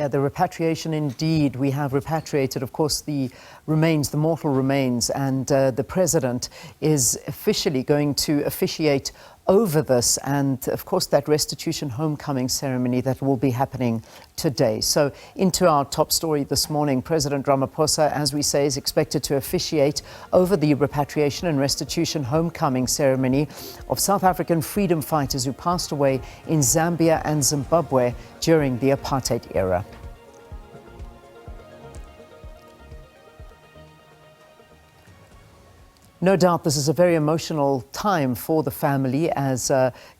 Yeah, the repatriation indeed. We have repatriated, of course, the remains, the mortal remains, and the president is officially going to officiate over this, and of course that restitution homecoming ceremony that will be happening today. So into our top story this morning, President Ramaphosa, as we say, is expected to officiate over the repatriation and restitution homecoming ceremony of South African freedom fighters who passed away in Zambia and Zimbabwe during the Apartheid era. No doubt this is a very emotional time for the family as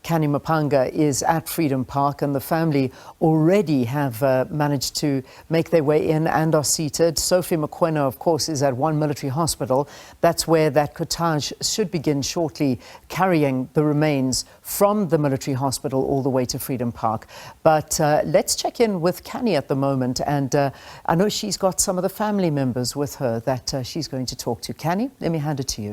Canny Maphanga is at Freedom Park, and the family already have managed to make their way in and are seated. Sophie Mokoena, of course, is at one military hospital. That's where that cortege should begin shortly, carrying the remains from the military hospital all the way to Freedom Park. But let's check in with Canny at the moment, and I know she's got some of the family members with her that she's going to talk to. Canny, let me hand it to you.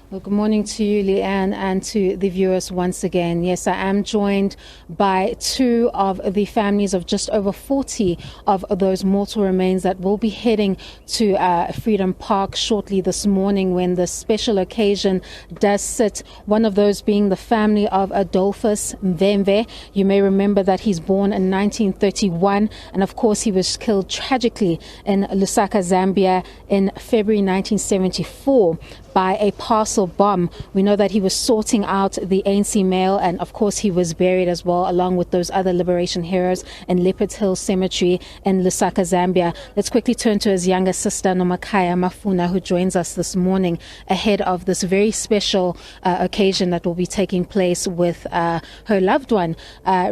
Well, good morning to you, Leanne, and to the viewers once again. Yes, I am joined by two of the families of just over 40 of those mortal remains that will be heading to Freedom Park shortly this morning when the special occasion does sit. One of those being the family of Adolphus Mvemve. You may remember that he's born in 1931, and of course he was killed tragically in Lusaka, Zambia in February 1974 by a parcel bomb. We know that he was sorting out the ANC mail, and of course he was buried as well along with those other liberation heroes in Leopards Hill Cemetery in Lusaka, Zambia. Let's quickly turn to his younger sister Nomakaya Mafuna, who joins us this morning ahead of this very special occasion that will be taking place with her loved one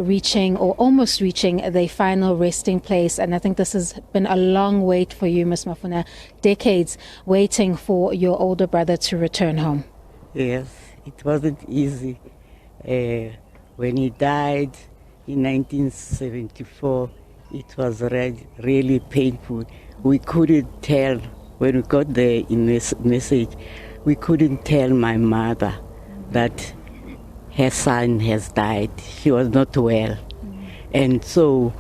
reaching or almost reaching the final resting place. And I think this has been a long wait for you, Miss Mafuna, decades waiting for your older brother to return home. Yes, it wasn't easy. When he died in 1974, it was really painful. We couldn't tell, when we got the message, we couldn't tell my mother that her son has died. She was not well. And so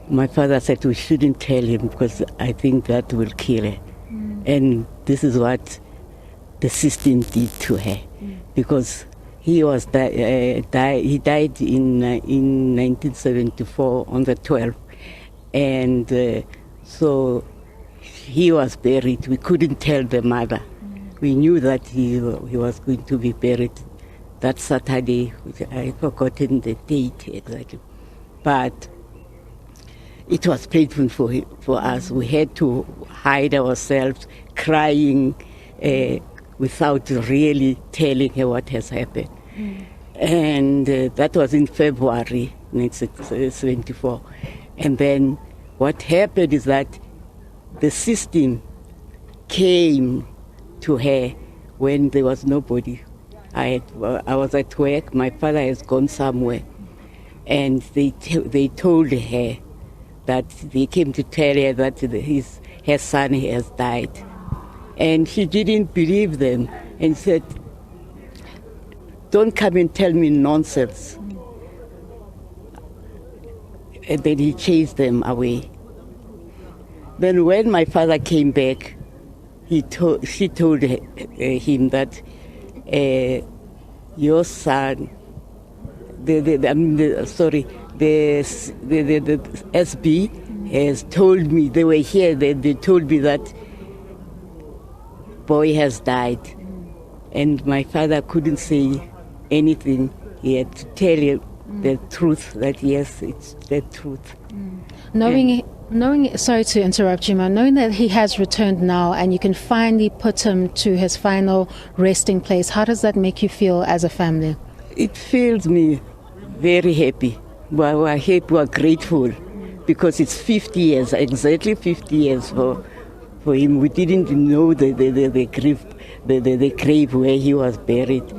my father said we shouldn't tell him because I think that will kill her. And this is what the system did to her, because he was he died in 1974 on the 12th, and so he was buried. We couldn't tell the mother. We knew that he was going to be buried that Saturday, which I forgotten the date exactly, but it was painful for us. We had to hide ourselves, crying, without really telling her what has happened. And that was in February 1974. And then what happened is that the system came to her when there was nobody. I was at work, my father has gone somewhere, and they told her that they came to tell her that her son has died. And she didn't believe them and said, "Don't come and tell me nonsense." And then he chased them away. Then when my father came back, she told him that your son, the SB has told me, they were here, they told me that boy has died. And my father couldn't say anything. He had to tell him the truth, that yes, it's the truth. Knowing, sorry to interrupt you, man, knowing that he has returned now and you can finally put him to his final resting place, how does that make you feel as a family? It fills me very happy. We're happy, we're grateful, because it's 50 years, exactly 50 years for him. We didn't know the grave where he was buried.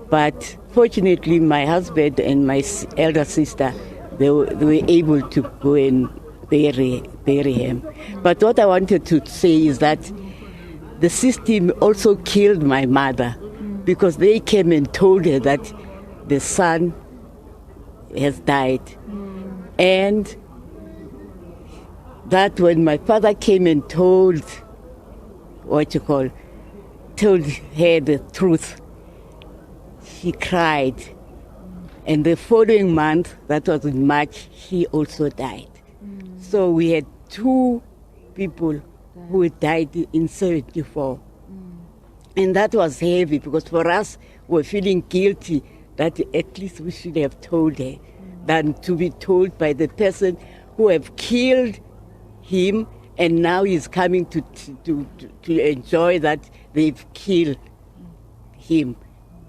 But fortunately, my husband and my elder sister, they were able to go and bury him. But what I wanted to say is that the system also killed my mother, because they came and told her that the son has died. And that when my father came and told her the truth, she cried. And the following month, that was in March, he also died. So we had 2 people who died in 74. And that was heavy because for us, we're feeling guilty that at least we should have told her than to be told by the person who have killed him and now he's coming to enjoy that they've killed him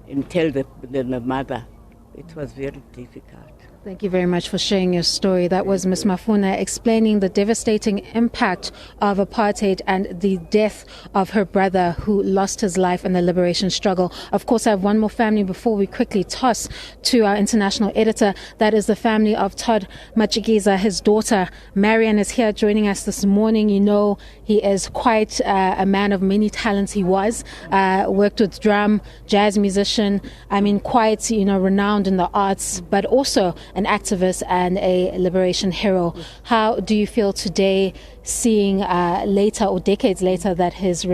and tell the mother. It was very difficult. Thank you very much for sharing your story. That was Ms. Mafuna explaining the devastating impact of apartheid and the death of her brother who lost his life in the liberation struggle. Of course, I have one more family before we quickly toss to our international editor. That is the family of Todd Matshikiza. His daughter, Marian, is here joining us this morning. You know, he is quite a man of many talents. He was, worked with drum, jazz musician. I mean, quite, renowned in the arts, but also an activist and a liberation hero. How do you feel today seeing later or decades later that his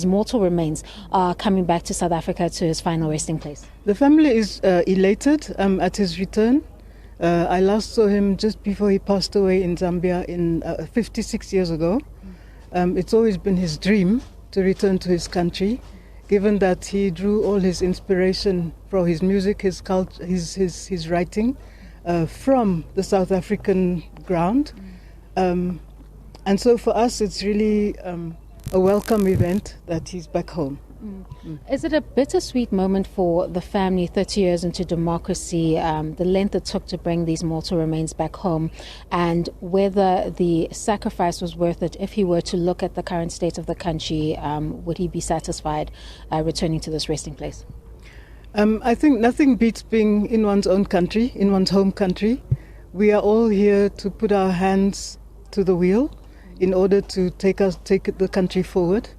mortal remains are coming back to South Africa to his final resting place? The family is elated at his return. I last saw him just before he passed away in Zambia 56 years ago. It's always been his dream to return to his country, given that he drew all his inspiration for his music, his culture, his writing, from the South African ground. And so for us, it's really a welcome event that he's back home. Is it a bittersweet moment for the family 30 years into democracy, the length it took to bring these mortal remains back home, and whether the sacrifice was worth it? If he were to look at the current state of the country, would he be satisfied returning to this resting place? I think nothing beats being in one's own country, in one's home country. We are all here to put our hands to the wheel in order to take the country forward.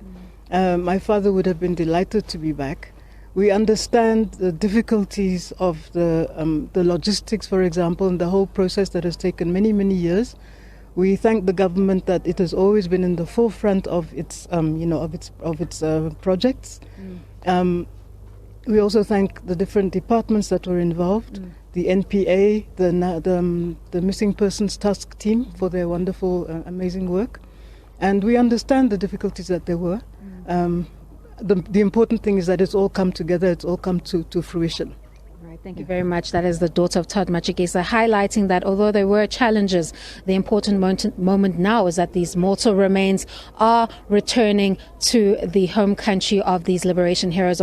My father would have been delighted to be back. We understand the difficulties of the logistics, for example, and the whole process that has taken many, many years. We thank the government that it has always been in the forefront of its projects. We also thank the different departments that were involved, the NPA, the Missing Persons Task Team for their wonderful, amazing work. And we understand the difficulties that there were. The important thing is that it's all come together, it's all come to fruition. Right, thank you very much. That is the daughter of Todd Matshikiza, highlighting that although there were challenges, the important moment now is that these mortal remains are returning to the home country of these liberation heroes.